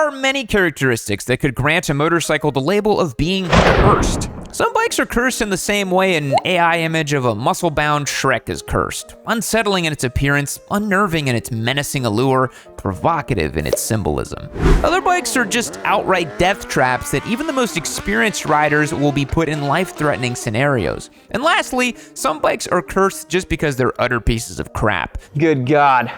are many characteristics that could grant a motorcycle the label of being cursed. Some bikes are cursed in the same way an AI image of a muscle-bound Shrek is cursed. Unsettling in its appearance, unnerving in its menacing allure, provocative in its symbolism. Other bikes are just outright death traps that even the most experienced riders will be put in life-threatening scenarios. And lastly, some bikes are cursed just because they're utter pieces of crap. Good God.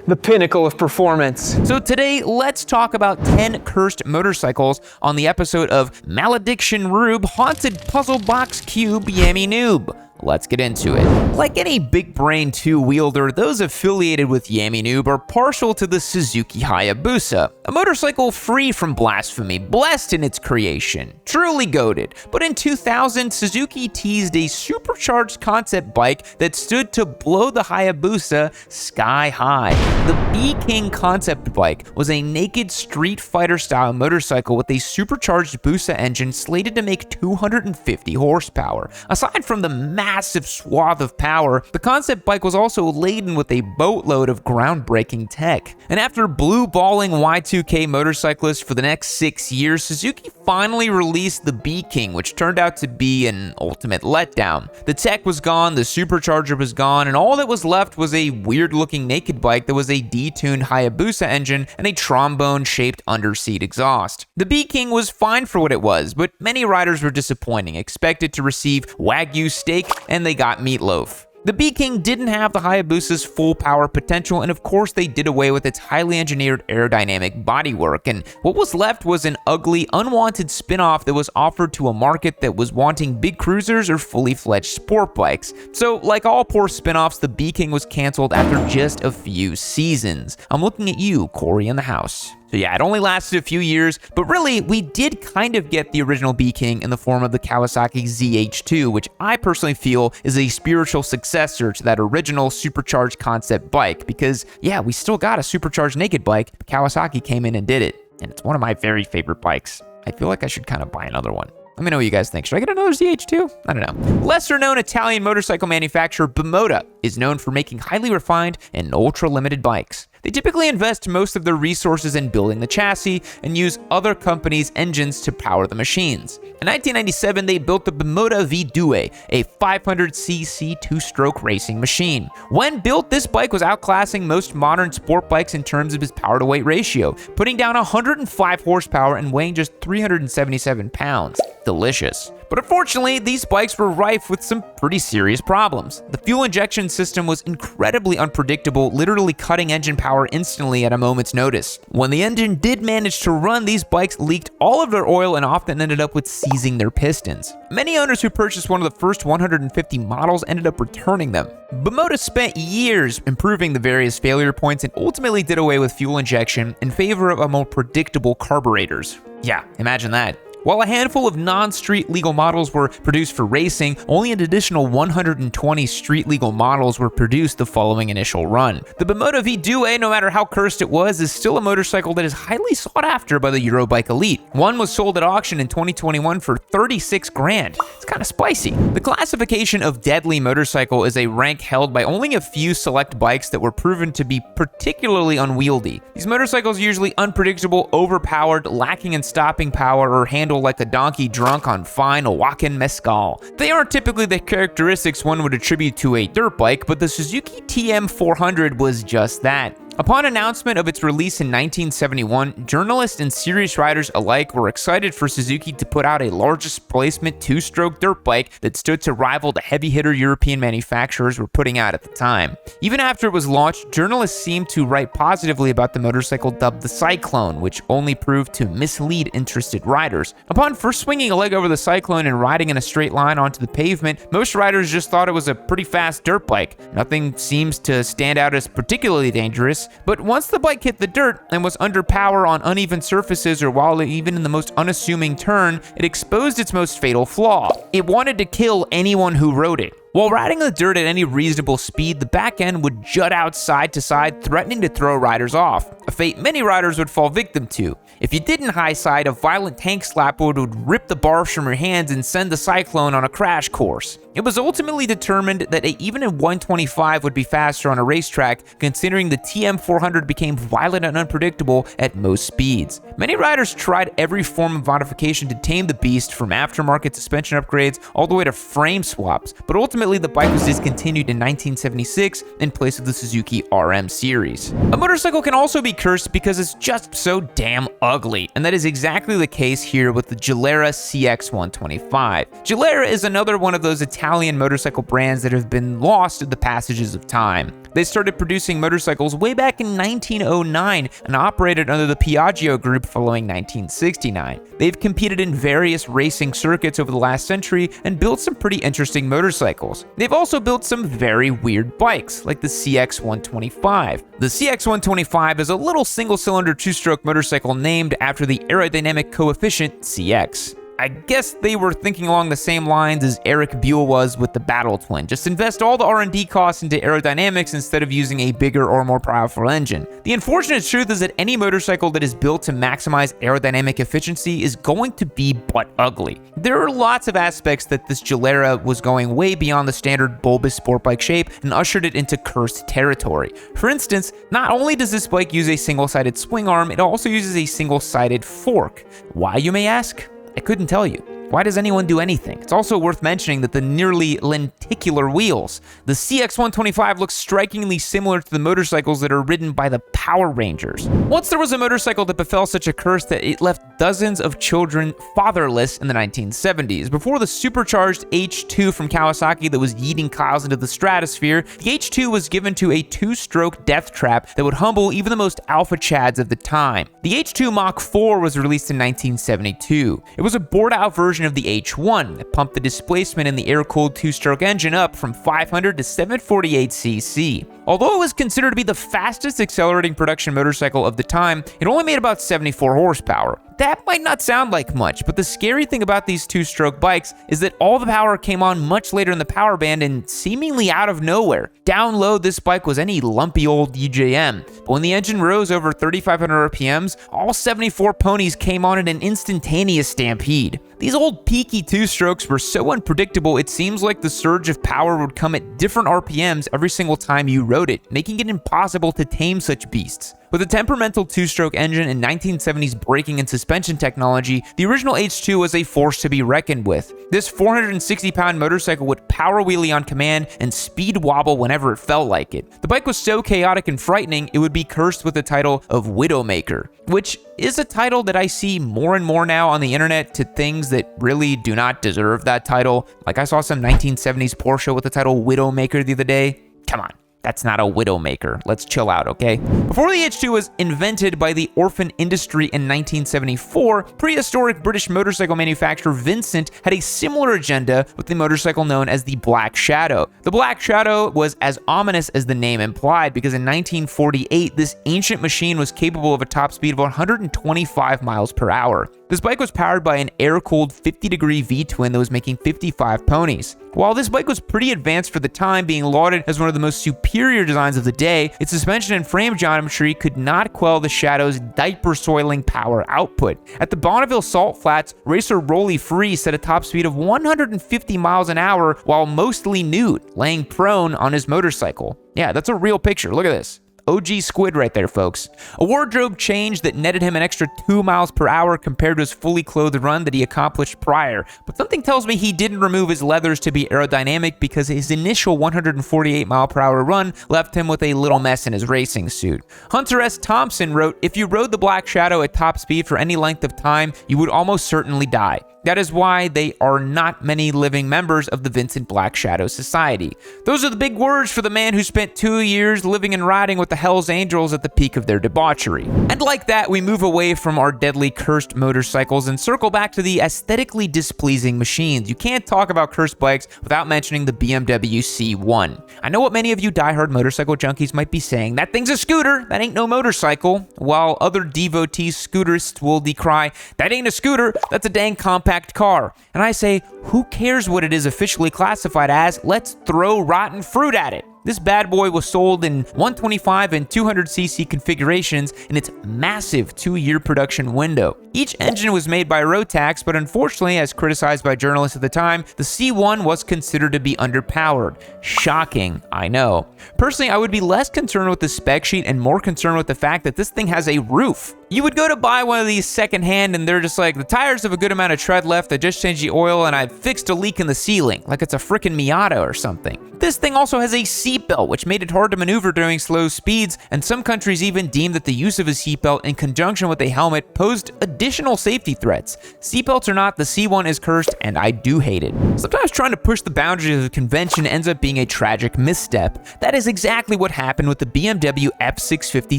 The pinnacle of performance. So today, let's talk about 10 cursed motorcycles on the episode of Malediction Rube Haunted Puzzle Box Cube Yammy Noob. Let's get into it. Like any big brain two-wielder, those affiliated with Yammy Noob are partial to the Suzuki Hayabusa, a motorcycle free from blasphemy, blessed in its creation, truly goated. But in 2000, Suzuki teased a supercharged concept bike that stood to blow the Hayabusa sky high. The B-King concept bike was a naked Street Fighter-style motorcycle with a supercharged Busa engine slated to make 250 horsepower. Aside from the massive swath of power, the concept bike was also laden with a boatload of groundbreaking tech. And after blue-balling Y2K motorcyclists for the next 6 years, Suzuki finally released the B-King, which turned out to be an ultimate letdown. The tech was gone, the supercharger was gone, and all that was left was a weird-looking naked bike that was a detuned Hayabusa engine and a trombone-shaped underseat exhaust. The B-King was fine for what it was, but many riders were disappointing, expected to receive Wagyu steak, and they got meatloaf. The B-King didn't have the Hayabusa's full power potential, and of course they did away with its highly engineered aerodynamic bodywork, and what was left was an ugly, unwanted spin-off that was offered to a market that was wanting big cruisers or fully fledged sport bikes. So, like all poor spin-offs, the B-King was canceled after just a few seasons. I'm looking at you, Corey, in the house. So yeah, it only lasted a few years, but really, we did kind of get the original B-King in the form of the Kawasaki ZH2, which I personally feel is a spiritual successor to that original supercharged concept bike, because yeah, we still got a supercharged naked bike, but Kawasaki came in and did it, and it's one of my very favorite bikes. I feel like I should kind of buy another one. Let me know what you guys think. Should I get another ZH2? I don't know. Lesser-known Italian motorcycle manufacturer Bimota is known for making highly refined and ultra-limited bikes. They typically invest most of their resources in building the chassis and use other companies' engines to power the machines. In 1997, they built the Bimota V-Due, a 500cc two-stroke racing machine. When built, this bike was outclassing most modern sport bikes in terms of its power-to-weight ratio, putting down 105 horsepower and weighing just 377 pounds. Delicious. But unfortunately, these bikes were rife with some pretty serious problems. The fuel injection system was incredibly unpredictable, literally cutting engine power instantly at a moment's notice. When the engine did manage to run, these bikes leaked all of their oil and often ended up with seizing their pistons. Many owners who purchased one of the first 150 models ended up returning them. Bimota spent years improving the various failure points and ultimately did away with fuel injection in favor of a more predictable carburetors. Yeah, imagine that. While a handful of non-street legal models were produced for racing, only an additional 120 street legal models were produced the following initial run. The Bimota V-Due, no matter how cursed it was, is still a motorcycle that is highly sought after by the Eurobike elite. One was sold at auction in 2021 for 36 grand. It's kind of spicy. The classification of deadly motorcycle is a rank held by only a few select bikes that were proven to be particularly unwieldy. These motorcycles are usually unpredictable, overpowered, lacking in stopping power, or handle like a donkey drunk on fine Oaxacan mezcal. They aren't typically the characteristics one would attribute to a dirt bike, but the Suzuki TM400 was just that. Upon announcement of its release in 1971, journalists and serious riders alike were excited for Suzuki to put out a large displacement two-stroke dirt bike that stood to rival the heavy-hitter European manufacturers were putting out at the time. Even after it was launched, journalists seemed to write positively about the motorcycle dubbed the Cyclone, which only proved to mislead interested riders. Upon first swinging a leg over the Cyclone and riding in a straight line onto the pavement, most riders just thought it was a pretty fast dirt bike. Nothing seems to stand out as particularly dangerous. But once the bike hit the dirt and was under power on uneven surfaces or while even in the most unassuming turn, it exposed its most fatal flaw. It wanted to kill anyone who rode it. While riding the dirt at any reasonable speed, the back end would jut out side to side, threatening to throw riders off, a fate many riders would fall victim to. If you didn't high side, a violent tank slap would rip the bars from your hands and send the Cyclone on a crash course. It was ultimately determined that even a 125 would be faster on a racetrack, considering the TM400 became violent and unpredictable at most speeds. Many riders tried every form of modification to tame the beast, from aftermarket suspension upgrades all the way to frame swaps, but ultimately the bike was discontinued in 1976 in place of the Suzuki RM series. A motorcycle can also be cursed because it's just so damn ugly, and that is exactly the case here with the Gilera CX125. Gilera is another one of those Italian motorcycle brands that have been lost in the passages of time. They started producing motorcycles way back in 1909 and operated under the Piaggio Group following 1969. They've competed in various racing circuits over the last century and built some pretty interesting motorcycles. They've also built some very weird bikes, like the CX125. The CX125 is a little single-cylinder two-stroke motorcycle named after the aerodynamic coefficient CX. I guess they were thinking along the same lines as Eric Buell was with the Battle Twin. Just invest all the R&D costs into aerodynamics instead of using a bigger or more powerful engine. The unfortunate truth is that any motorcycle that is built to maximize aerodynamic efficiency is going to be butt ugly. There are lots of aspects that this Gilera was going way beyond the standard bulbous sport bike shape and ushered it into cursed territory. For instance, not only does this bike use a single-sided swing arm, it also uses a single-sided fork. Why, you may ask? I couldn't tell you. Why does anyone do anything? It's also worth mentioning that the nearly lenticular wheels. The CX125 looks strikingly similar to the motorcycles that are ridden by the Power Rangers. Once there was a motorcycle that befell such a curse that it left dozens of children fatherless in the 1970s. Before the supercharged H2 from Kawasaki that was yeeting cows into the stratosphere, the H2 was given to a two-stroke death trap that would humble even the most alpha chads of the time. The H2 Mach IV was released in 1972. It was a bored-out version of the H1 that pumped the displacement in the air-cooled two-stroke engine up from 500 to 748 cc. Although it was considered to be the fastest accelerating production motorcycle of the time, it only made about 74 horsepower. That might not sound like much, but the scary thing about these two-stroke bikes is that all the power came on much later in the power band and seemingly out of nowhere. Down low, this bike was any lumpy old UJM, but when the engine rose over 3,500 RPMs, all 74 ponies came on in an instantaneous stampede. These old peaky two-strokes were so unpredictable, it seems like the surge of power would come at different RPMs every single time you rode it, making it impossible to tame such beasts. With a temperamental two-stroke engine and 1970s braking and suspension technology, the original H2 was a force to be reckoned with. This 460-pound motorcycle would power wheelie on command and speed wobble whenever it felt like it. The bike was so chaotic and frightening, it would be cursed with the title of Widowmaker, which is a title that I see more and more now on the internet to things that really do not deserve that title. Like I saw some 1970s Porsche with the title Widowmaker the other day. Come on. That's not a Widowmaker. Let's chill out, okay? Before the H2 was invented by the orphan industry in 1974, prehistoric British motorcycle manufacturer Vincent had a similar agenda with the motorcycle known as the Black Shadow. The Black Shadow was as ominous as the name implied because in 1948, this ancient machine was capable of a top speed of 125 miles per hour. This bike was powered by an air-cooled 50-degree V-twin that was making 55 ponies. While this bike was pretty advanced for the time, being lauded as one of the most superior designs of the day, its suspension and frame geometry could not quell the Shadow's diaper-soiling power output. At the Bonneville Salt Flats, racer Rolly Free set a top speed of 150 miles an hour while mostly nude, laying prone on his motorcycle. Yeah, that's a real picture. Look at this. OG squid right there, folks. A wardrobe change that netted him an extra 2 miles per hour compared to his fully clothed run that he accomplished prior. But something tells me he didn't remove his leathers to be aerodynamic because his initial 148 mile per hour run left him with a little mess in his racing suit. Hunter S. Thompson wrote, "If you rode the Black Shadow at top speed for any length of time, you would almost certainly die. That is why they are not many living members of the Vincent Black Shadow Society." Those are the big words for the man who spent 2 years living and riding with the Hells Angels at the peak of their debauchery. And like that, we move away from our deadly cursed motorcycles and circle back to the aesthetically displeasing machines. You can't talk about cursed bikes without mentioning the BMW C1. I know what many of you diehard motorcycle junkies might be saying, that thing's a scooter, that ain't no motorcycle, while other devotees scooterists will decry, that ain't a scooter, that's a dang compact car. And I say, who cares what it is officially classified as? Let's throw rotten fruit at it. This bad boy was sold in 125 and 200cc configurations in its massive 2-year production window. Each engine was made by Rotax, but unfortunately, as criticized by journalists at the time, the C1 was considered to be underpowered. Shocking, I know. Personally, I would be less concerned with the spec sheet and more concerned with the fact that this thing has a roof. You would go to buy one of these secondhand and they're just like, the tires have a good amount of tread left, I just changed the oil and I fixed a leak in the ceiling, like it's a frickin' Miata or something. This thing also has a seatbelt, which made it hard to maneuver during slow speeds, and some countries even deemed that the use of a seatbelt in conjunction with a helmet posed additional safety threats. Seatbelts or not, the C1 is cursed, and I do hate it. Sometimes trying to push the boundaries of convention ends up being a tragic misstep. That is exactly what happened with the BMW F650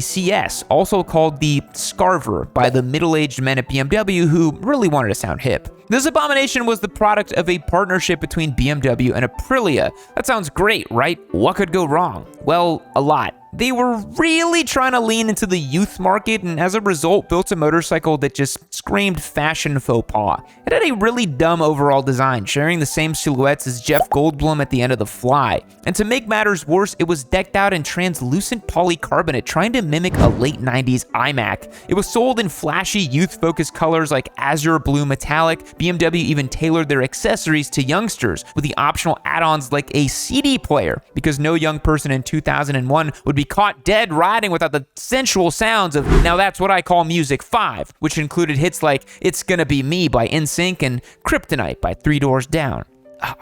CS, also called the Scarver, by the middle-aged men at BMW who really wanted to sound hip. This abomination was the product of a partnership between BMW and Aprilia. That sounds great, right? What could go wrong? Well, a lot. They were really trying to lean into the youth market, and as a result built a motorcycle that just screamed fashion faux pas. It had a really dumb overall design, sharing the same silhouettes as Jeff Goldblum at the end of The Fly. And to make matters worse, it was decked out in translucent polycarbonate, trying to mimic a late 90s iMac. It was sold in flashy youth-focused colors like azure blue metallic. BMW even tailored their accessories to youngsters, with the optional add-ons like a CD player, because no young person in 2001 would be caught dead riding without the sensual sounds of Now That's What I Call Music 5, which included hits like It's Gonna Be Me by NSYNC and Kryptonite by Three Doors Down.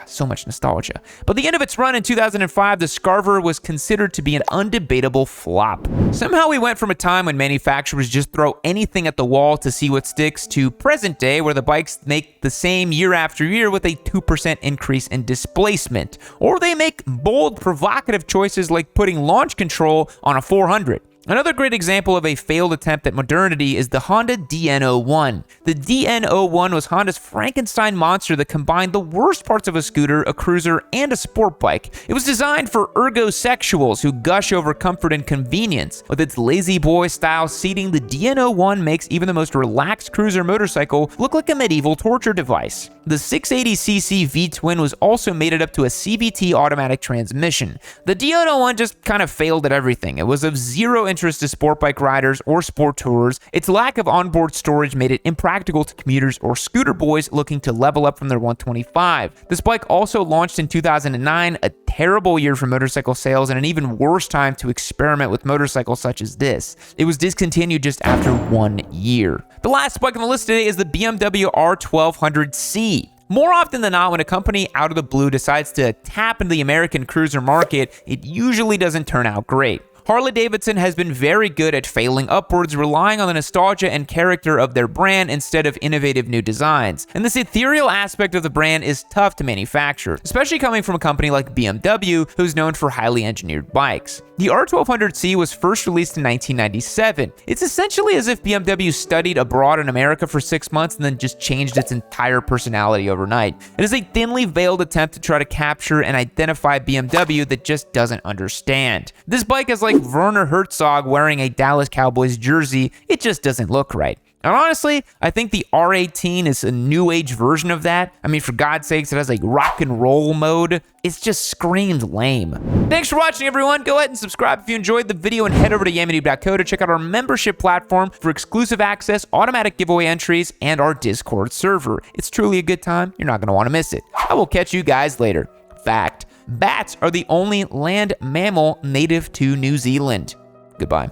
So much nostalgia. By the end of its run in 2005, the Scarver was considered to be an undebatable flop. Somehow we went from a time when manufacturers just throw anything at the wall to see what sticks to present day where the bikes make the same year after year with a 2% increase in displacement. Or they make bold, provocative choices like putting launch control on a 400. Another great example of a failed attempt at modernity is the Honda DN01. The DN01 was Honda's Frankenstein monster that combined the worst parts of a scooter, a cruiser, and a sport bike. It was designed for ergosexuals who gush over comfort and convenience. With its lazy boy style seating, the DN01 makes even the most relaxed cruiser motorcycle look like a medieval torture device. The 680cc V-twin was also mated up to a CVT automatic transmission. The DN01 just kind of failed at everything. It was of zero interest to sport bike riders or sport tours. Its lack of onboard storage made it impractical to commuters or scooter boys looking to level up from their 125. This bike also launched in 2009, a terrible year for motorcycle sales and an even worse time to experiment with motorcycles such as this. It was discontinued just after 1 year. The last bike on the list today is the BMW R1200C. More often than not, when a company out of the blue decides to tap into the American cruiser market, it usually doesn't turn out great. Harley-Davidson has been very good at failing upwards, relying on the nostalgia and character of their brand instead of innovative new designs. And this ethereal aspect of the brand is tough to manufacture, especially coming from a company like BMW, who's known for highly engineered bikes. The R1200C was first released in 1997. It's essentially as if BMW studied abroad in America for 6 months and then just changed its entire personality overnight. It is a thinly veiled attempt to try to capture and identify BMW that just doesn't understand. This bike is like Werner Herzog wearing a Dallas Cowboys jersey. It just doesn't look right. And honestly, I think the R18 is a new age version of that. I mean, for God's sakes, it has like rock and roll mode. It's just screamed lame. Thanks for watching, everyone. Go ahead and subscribe if you enjoyed the video and head over to yammynoob.co to check out our membership platform for exclusive access, automatic giveaway entries, and our Discord server. It's truly a good time. You're not going to want to miss it. I will catch you guys later. Fact: bats are the only land mammal native to New Zealand. Goodbye.